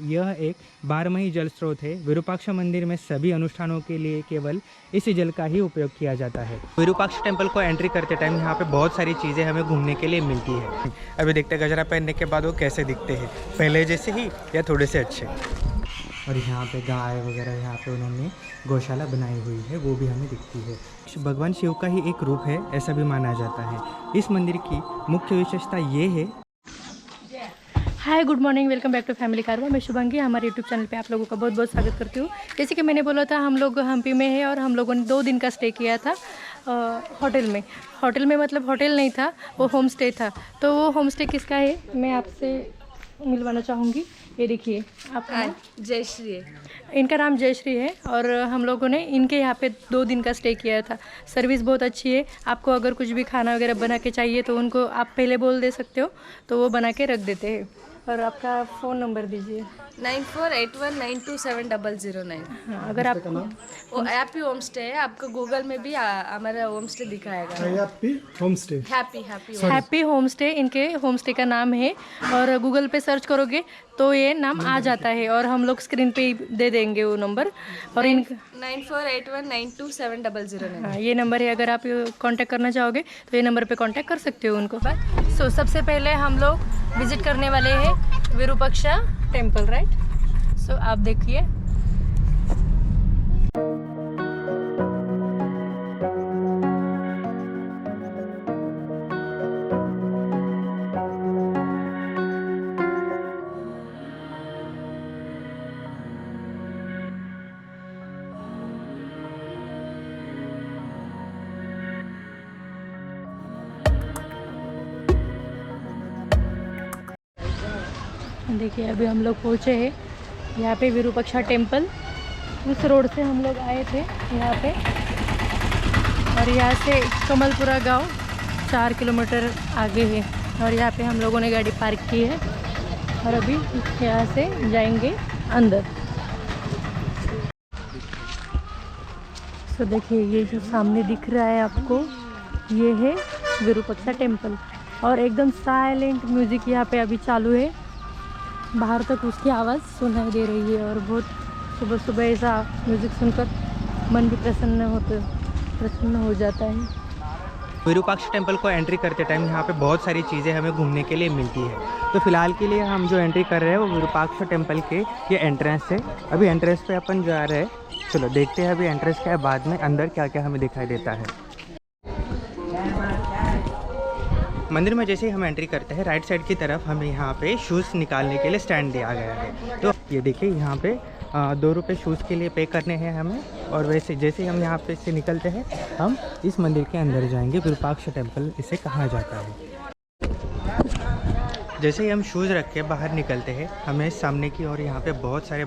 यह एक 12माही जल स्रोत है। विरूपाक्ष मंदिर में सभी अनुष्ठानों के लिए केवल इस जल का ही उपयोग किया जाता है। विरूपाक्ष टेंपल को एंट्री करते टाइम यहाँ पे बहुत सारी चीज़ें हमें घूमने के लिए मिलती है। अभी देखते हैं गजरा पहनने के बाद वो कैसे दिखते हैं, पहले जैसे ही या थोड़े से अच्छे। और यहाँ पे गाय वगैरह यहाँ पे उन्होंने गौशाला बनाई हुई है, वो भी हमें दिखती है। भगवान शिव का ही एक रूप है ऐसा भी माना जाता है। इस मंदिर की मुख्य विशेषता ये है। Hi good morning, welcome back to family Karwa. मैं शुभांगी, हमारे यूट्यूब चैनल पे आप लोगों का बहुत बहुत स्वागत करती हूँ। जैसे कि मैंने बोला था, हम लोग हम्पी में है और हम लोगों ने 2 दिन का स्टे किया था होटल में मतलब होटल नहीं था, वो होम स्टे था। तो वो होम स्टे किसका है मैं आपसे मिलवाना चाहूँगी। ये देखिए, आपका जयश्री है। इनका नाम जयश्री है और हम लोगों ने इनके यहाँ पे 2 दिन का स्टे किया था। सर्विस बहुत अच्छी है। आपको अगर कुछ भी खाना वगैरह बना के चाहिए तो उनको आप पहले बोल दे सकते हो, तो वो बना के रख देते हैं। और आपका फ़ोन नंबर दीजिए। 9481927009। हाँ, अगर आप वो हैप्पी होम स्टे है, आपको गूगल में भी हमारा होम स्टे दिखाएगा। Happy home stay, happy home stay इनके होम स्टे का नाम है। और गूगल पे सर्च करोगे तो ये नाम आ जाता है और हम लोग स्क्रीन पे दे देंगे वो नंबर। और इनका 9481927009। हाँ, ये नंबर है। अगर आप कांटेक्ट करना चाहोगे तो ये नंबर पे कांटेक्ट कर सकते हो उनको। सो सबसे पहले हम लोग विजिट करने वाले हैं विरूपाक्ष टेम्पल, राइट। सो आप देखिए, देखिए अभी हम लोग पहुँचे हैं यहाँ पे विरूपाक्ष टेम्पल। उस रोड से हम लोग आए थे यहाँ पे, और यहाँ से कमलपुरा गांव 4 किलोमीटर आगे है। और यहाँ पे हम लोगों ने गाड़ी पार्क की है और अभी यहाँ से जाएंगे अंदर। तो देखिए, ये जो सामने दिख रहा है आपको, ये है विरूपाक्ष टेम्पल। और एकदम साइलेंट म्यूज़िक यहाँ पे अभी चालू है। बाहर तक उसकी आवाज़ सुनाई दे रही है और बहुत सुबह सुबह ऐसा म्यूज़िक सुनकर मन भी प्रसन्न हो जाता है। विरूपाक्ष टेंपल को एंट्री करते टाइम यहाँ पे बहुत सारी चीज़ें हमें घूमने के लिए मिलती है। तो फिलहाल के लिए हम जो एंट्री कर रहे हैं वो विरूपाक्ष टेंपल के ये एंट्रेंस है। अभी एंट्रेंस पे अपन जा रहे हैं, चलो देखते हैं अभी एंट्रेंस क्या है, बाद में अंदर क्या क्या हमें दिखाई देता है। मंदिर में जैसे ही हम एंट्री करते हैं, राइट साइड की तरफ हमें यहाँ पे शूज़ निकालने के लिए स्टैंड दिया गया है। तो ये देखिए, यहाँ पे 2 रुपये शूज़ के लिए पे करने हैं हमें। और वैसे जैसे ही हम यहाँ पे से निकलते हैं, हम इस मंदिर के अंदर जाएंगे। विरूपाक्ष टेंपल इसे कहा जाता है। जैसे ही हम शूज़ रख के बाहर निकलते हैं, हमें सामने की ओर यहाँ पे बहुत सारे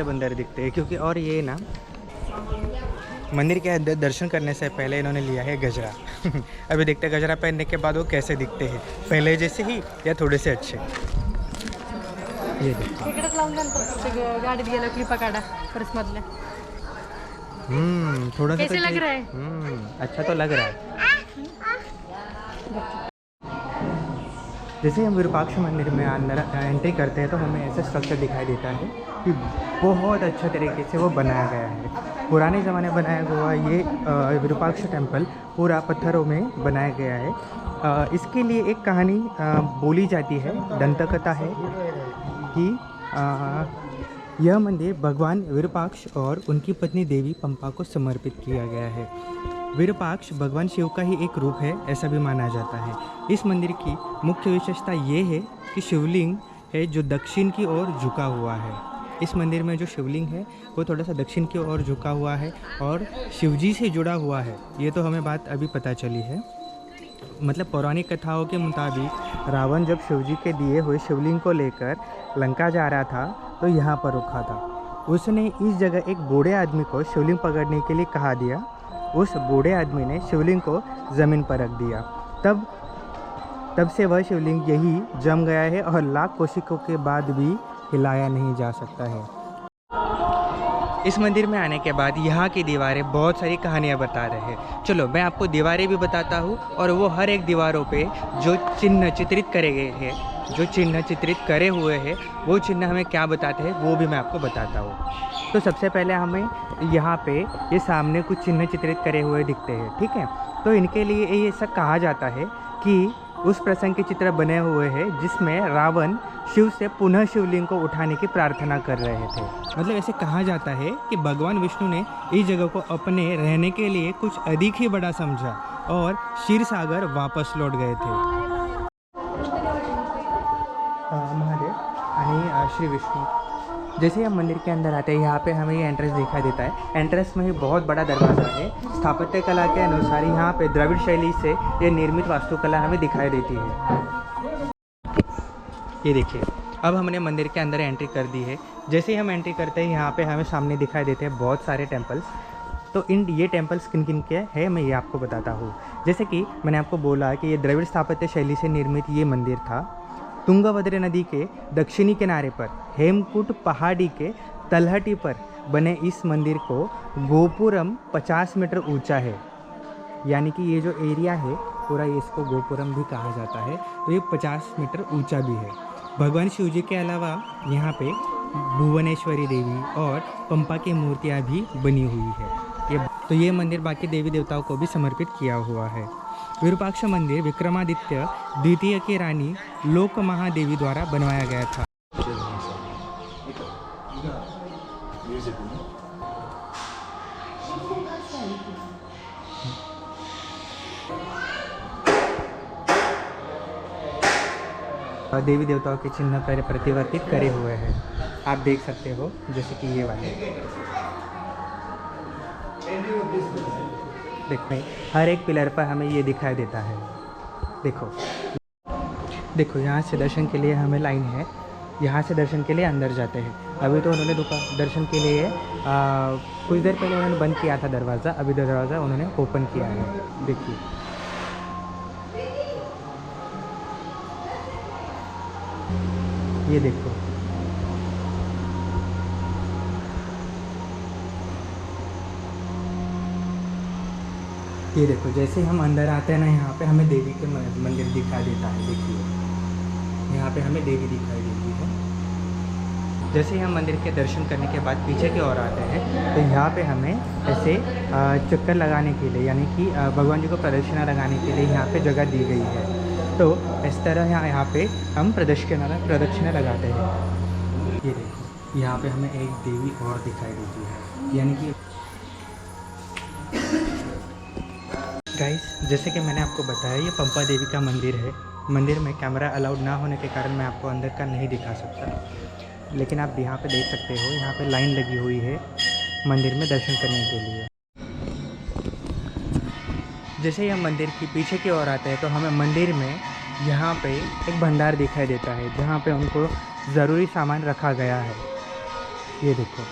बंदर दिखते हैं। क्योंकि और ये ना, मंदिर के अंदर दर्शन करने से पहले इन्होंने लिया है गजरा। अभी देखते हैं गजरा पहनने के बाद वो कैसे दिखते हैं, पहले जैसे ही या थोड़े से अच्छे। ये देखिए, गाड़ी गेलो क्लिपा काढा परस मधल्या। थोड़ा सा कैसे लग रहा है? अच्छा तो लग रहा है। जैसे हम विरूपाक्ष मंदिर में अंदर एंट्री करते हैं तो हमें ऐसा स्ट्रक्चर दिखाई देता है कि बहुत अच्छा तरीके से वो बनाया गया है। पुराने ज़माने बनाया हुआ ये विरूपाक्ष टेंपल पूरा पत्थरों में बनाया गया है। इसके लिए एक कहानी बोली जाती है, दंतकथा है कि यह मंदिर भगवान विरूपाक्ष और उनकी पत्नी देवी पंपा को समर्पित किया गया है। विरूपाक्ष भगवान शिव का ही एक रूप है ऐसा भी माना जाता है। इस मंदिर की मुख्य विशेषता ये है कि शिवलिंग है जो दक्षिण की ओर झुका हुआ है। इस मंदिर में जो शिवलिंग है वो थोड़ा सा दक्षिण की ओर झुका हुआ है और शिवजी से जुड़ा हुआ है। ये तो हमें बात अभी पता चली है। मतलब पौराणिक कथाओं के मुताबिक रावण जब शिवजी के दिए हुए शिवलिंग को लेकर लंका जा रहा था तो यहाँ पर रुका था। उसने इस जगह एक बूढ़े आदमी को शिवलिंग पकड़ने के लिए कहा दिया। उस बूढ़े आदमी ने शिवलिंग को ज़मीन पर रख दिया। तब से वह शिवलिंग यही जम गया है और लाख कोशिशों के बाद भी हिलाया नहीं जा सकता है। इस मंदिर में आने के बाद यहाँ की दीवारें बहुत सारी कहानियाँ बता रहे हैं। चलो मैं आपको दीवारें भी बताता हूँ और वो हर एक दीवारों पे जो चिन्ह चित्रित करे गए हैं जो चिन्ह चित्रित करे हुए हैं वो चिन्ह हमें क्या बताते हैं वो भी मैं आपको बताता हूँ। तो सबसे पहले हमें यहाँ पे ये सामने कुछ चिन्ह चित्रित करे हुए दिखते हैं, ठीक है। तो इनके लिए ये ऐसा कहा जाता है कि उस प्रसंग के चित्र बने हुए हैं जिसमें रावण शिव से पुनः शिवलिंग को उठाने की प्रार्थना कर रहे थे। मतलब ऐसे कहा जाता है कि भगवान विष्णु ने इस जगह को अपने रहने के लिए कुछ अधिक ही बड़ा समझा और क्षीर सागर वापस लौट गए थे। महादेव आणि श्री विष्णु। जैसे हम मंदिर के अंदर आते हैं यहाँ पे हमें ये एंट्रेंस दिखाई देता है। एंट्रेंस में ही बहुत बड़ा दरवाज़ा है। स्थापत्य कला के अनुसार यहाँ पे द्रविड़ शैली से ये निर्मित वास्तुकला हमें दिखाई देती है। ये देखिए, अब हमने मंदिर के अंदर एंट्री कर दी है। जैसे ही हम एंट्री करते हैं यहाँ पे हमें सामने दिखाई देते हैं बहुत सारे टेम्पल्स। तो ये टेम्पल्स किन किन के हैं मैं ये आपको बताता हूँ। जैसे कि मैंने आपको बोला कि ये द्रविड़ स्थापत्य शैली से निर्मित ये मंदिर था। तुंगभद्रा नदी के दक्षिणी किनारे पर हेमकूट पहाड़ी के तलहटी पर बने इस मंदिर को गोपुरम 50 मीटर ऊंचा है। यानी कि ये जो एरिया है पूरा इसको गोपुरम भी कहा जाता है। तो ये 50 मीटर ऊंचा भी है। भगवान शिव जी के अलावा यहाँ पे भुवनेश्वरी देवी और पंपा की मूर्तियाँ भी बनी हुई है। ये मंदिर बाकी देवी देवताओं को भी समर्पित किया हुआ है। विरूपाक्ष मंदिर विक्रमादित्य द्वितीय की रानी लोक महादेवी द्वारा बनवाया गया था। देवी देवताओं के चिन्ह पर प्रतिवर्तित करे हुए हैं, आप देख सकते हो, जैसे कि ये वाले। देखो हर एक पिलर पर हमें ये दिखाई देता है। देखो यहाँ से दर्शन के लिए हमें लाइन है। यहाँ से दर्शन के लिए अंदर जाते हैं। अभी तो उन्होंने दर्शन के लिए कुछ देर पहले उन्होंने बंद किया था दरवाज़ा। अभी दरवाज़ा उन्होंने ओपन किया है। देखिए ये देखो, ये देखो जैसे हम अंदर आते हैं ना, यहाँ पे हमें देवी के मंदिर दिखाई देता है। देखिए यहाँ पे हमें देवी दिखाई देती है। जैसे ही हम मंदिर के दर्शन करने के बाद पीछे की ओर आते हैं तो यहाँ पे हमें ऐसे चक्कर लगाने के लिए, यानी कि भगवान जी को प्रदक्षिणा लगाने के लिए यहाँ पे जगह दी गई है। तो इस तरह यहाँ पे हम प्रदक्षिणा लगाते हैं। ये देखो यहाँ पे हमें एक देवी और दिखाई देती है, यानी कि गाइस जैसे कि मैंने आपको बताया ये पंपा देवी का मंदिर है। मंदिर में कैमरा अलाउड ना होने के कारण मैं आपको अंदर का नहीं दिखा सकता, लेकिन आप यहाँ पे देख सकते हो यहाँ पे लाइन लगी हुई है मंदिर में दर्शन करने के लिए। जैसे ही हम मंदिर की पीछे की ओर आते हैं तो हमें मंदिर में यहाँ पे एक भंडार दिखाई देता है जहाँ पे उनको ज़रूरी सामान रखा गया है। ये देखो,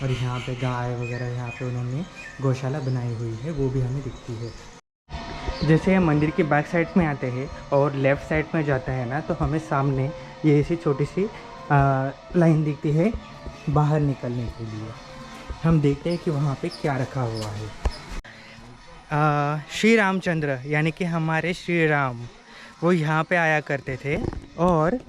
और यहाँ पे गाय वगैरह यहाँ पे उन्होंने गौशाला बनाई हुई है, वो भी हमें दिखती है। जैसे हम मंदिर के बैक साइड में आते हैं और लेफ़्ट साइड में जाते हैं ना, तो हमें सामने ये ऐसी छोटी सी लाइन दिखती है बाहर निकलने के लिए। हम देखते हैं कि वहाँ पे क्या रखा हुआ है। श्री रामचंद्र यानी कि हमारे श्री राम वो यहाँ पे आया करते थे और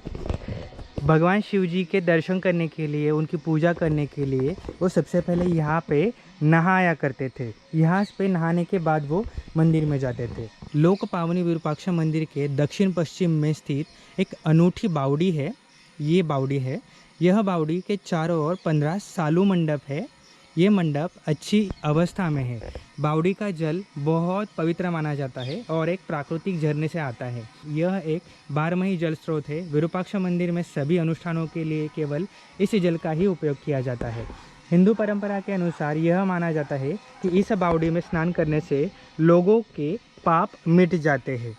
भगवान शिव जी के दर्शन करने के लिए, उनकी पूजा करने के लिए वो सबसे पहले यहाँ पे नहाया करते थे। यहाँ पे नहाने के बाद वो मंदिर में जाते थे। लोक पावनी विरूपाक्ष मंदिर के दक्षिण पश्चिम में स्थित एक अनूठी बावड़ी है। ये बावड़ी है, यह बावड़ी के चारों ओर 15 सालू मंडप है। ये मंडप अच्छी अवस्था में है। बावड़ी का जल बहुत पवित्र माना जाता है और एक प्राकृतिक झरने से आता है। यह एक 12माही जल स्रोत है। विरूपाक्ष मंदिर में सभी अनुष्ठानों के लिए केवल इस जल का ही उपयोग किया जाता है। हिंदू परंपरा के अनुसार यह माना जाता है कि इस बावड़ी में स्नान करने से लोगों के पाप मिट जाते हैं।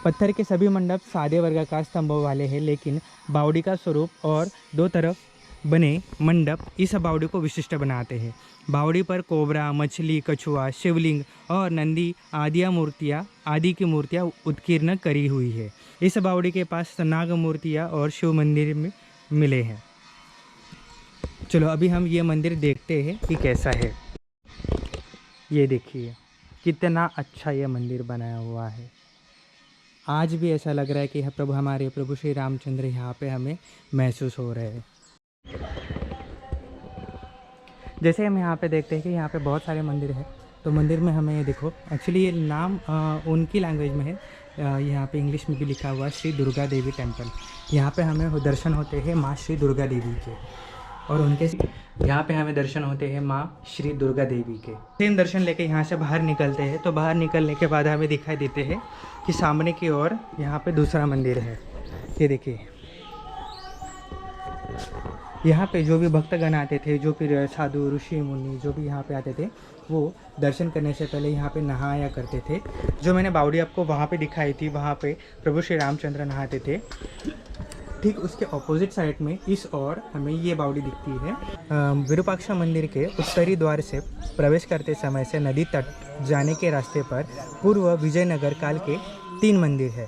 पत्थर के सभी मंडप सादे वर्गाकार स्तंभों वाले हैं, लेकिन बावड़ी का स्वरूप और दो तरफ बने मंडप इस बावड़ी को विशिष्ट बनाते हैं। बावड़ी पर कोबरा, मछली, कछुआ, शिवलिंग और नंदी आदि की मूर्तियाँ उत्कीर्ण करी हुई है। इस बावड़ी के पास नाग मूर्तियाँ और शिव मंदिर में मिले हैं। चलो अभी हम ये मंदिर देखते हैं कि कैसा है। ये देखिए कितना अच्छा ये मंदिर बनाया हुआ है। आज भी ऐसा लग रहा है कि प्रभु हमारे प्रभु श्री रामचंद्र यहाँ पे हमें महसूस हो रहे हैं। जैसे हम यहाँ पे देखते हैं कि यहाँ पे बहुत सारे मंदिर हैं, तो मंदिर में हमें ये देखो, एक्चुअली ये नाम उनकी लैंग्वेज में है, यहाँ पे इंग्लिश में भी लिखा हुआ है श्री दुर्गा देवी टेम्पल। यहाँ पे हमें दर्शन होते हैं माँ श्री दुर्गा देवी के, और उनके यहाँ पे हमें दर्शन होते हैं माँ श्री दुर्गा देवी के। सेम दर्शन लेके यहाँ से बाहर निकलते हैं, तो बाहर निकलने के बाद हमें दिखाई देते हैं कि सामने की ओर यहाँ पे दूसरा मंदिर है। ये देखिए, यहाँ पे जो भी भक्तगण आते थे, जो भी साधु ऋषि मुनि जो भी यहाँ पे आते थे, वो दर्शन करने से पहले यहाँ पे नहाया करते थे। जो मैंने बावड़ी आपको वहाँ पे दिखाई थी, वहाँ पे प्रभु श्री रामचंद्र नहाते थे। ठीक उसके ऑपोजिट साइड में इस ओर हमें ये बावड़ी दिखती है। विरूपाक्ष मंदिर के उत्तरी द्वार से प्रवेश करते समय से नदी तट जाने के रास्ते पर पूर्व विजयनगर काल के 3 मंदिर है।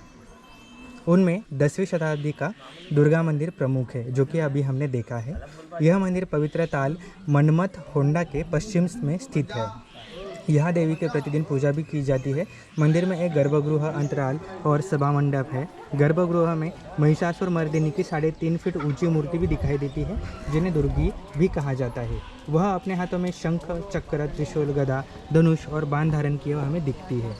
उनमें 10वीं शताब्दी का दुर्गा मंदिर प्रमुख है, जो कि अभी हमने देखा है। यह मंदिर पवित्र ताल मनमथ होंडा के पश्चिम में स्थित है। यहाँ देवी के प्रतिदिन पूजा भी की जाती है। मंदिर में एक गर्भगृह, अंतराल और सभा मंडप है। गर्भगृह में महिषासुर मर्दिनी की 3.5 फीट ऊंची मूर्ति भी दिखाई देती है, जिन्हें दुर्गी भी कहा जाता है। वह अपने हाथों में शंख, चक्र, त्रिशूल, गदा, धनुष और बाण धारण किए हमें दिखती है।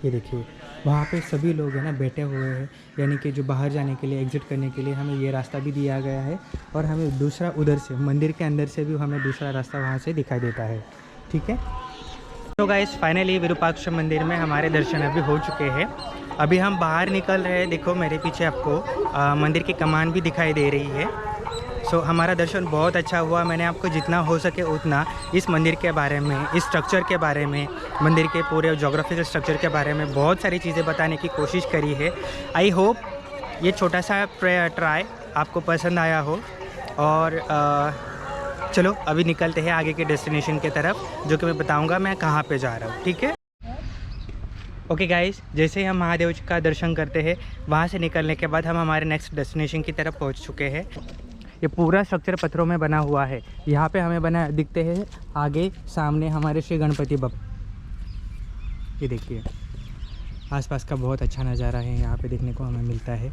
ये देखिए, वहाँ पे सभी लोग हैं ना बैठे हुए हैं, यानी कि जो बाहर जाने के लिए, एग्जिट करने के लिए हमें ये रास्ता भी दिया गया है, और हमें दूसरा उधर से मंदिर के अंदर से भी हमें दूसरा रास्ता वहाँ से दिखाई देता है। ठीक है, तो गाइस फाइनली विरूपाक्ष मंदिर में हमारे दर्शन अभी हो चुके हैं। अभी हम बाहर निकल रहे हैं। देखो मेरे पीछे आपको मंदिर की कमान भी दिखाई दे रही है। सो हमारा दर्शन बहुत अच्छा हुआ। मैंने आपको जितना हो सके उतना इस मंदिर के बारे में, इस स्ट्रक्चर के बारे में, मंदिर के पूरे जोग्राफिकल स्ट्रक्चर के बारे में बहुत सारी चीज़ें बताने की कोशिश करी है। आई होप ये छोटा सा ट्राई आपको पसंद आया हो। और चलो अभी निकलते हैं आगे के डेस्टिनेशन की तरफ, जो कि मैं बताऊंगा मैं कहाँ पे जा रहा हूँ। ठीक है, ओके गाइस, जैसे ही हम महादेव जी का दर्शन करते हैं, वहाँ से निकलने के बाद हम हमारे नेक्स्ट डेस्टिनेशन की तरफ पहुँच चुके हैं। ये पूरा स्ट्रक्चर पत्थरों में बना हुआ है। यहाँ पे हमें बना दिखते हैं आगे सामने हमारे श्री गणपति बप्पा। ये देखिए, आसपास का बहुत अच्छा नज़ारा है यहाँ पे देखने को हमें मिलता है।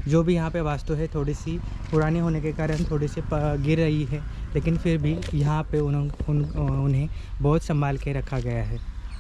जो भी यहाँ पे वास्तु है थोड़ी सी पुरानी होने के कारण थोड़ी सी गिर रही है, लेकिन फिर भी यहाँ पे उन्हें बहुत संभाल के रखा गया है।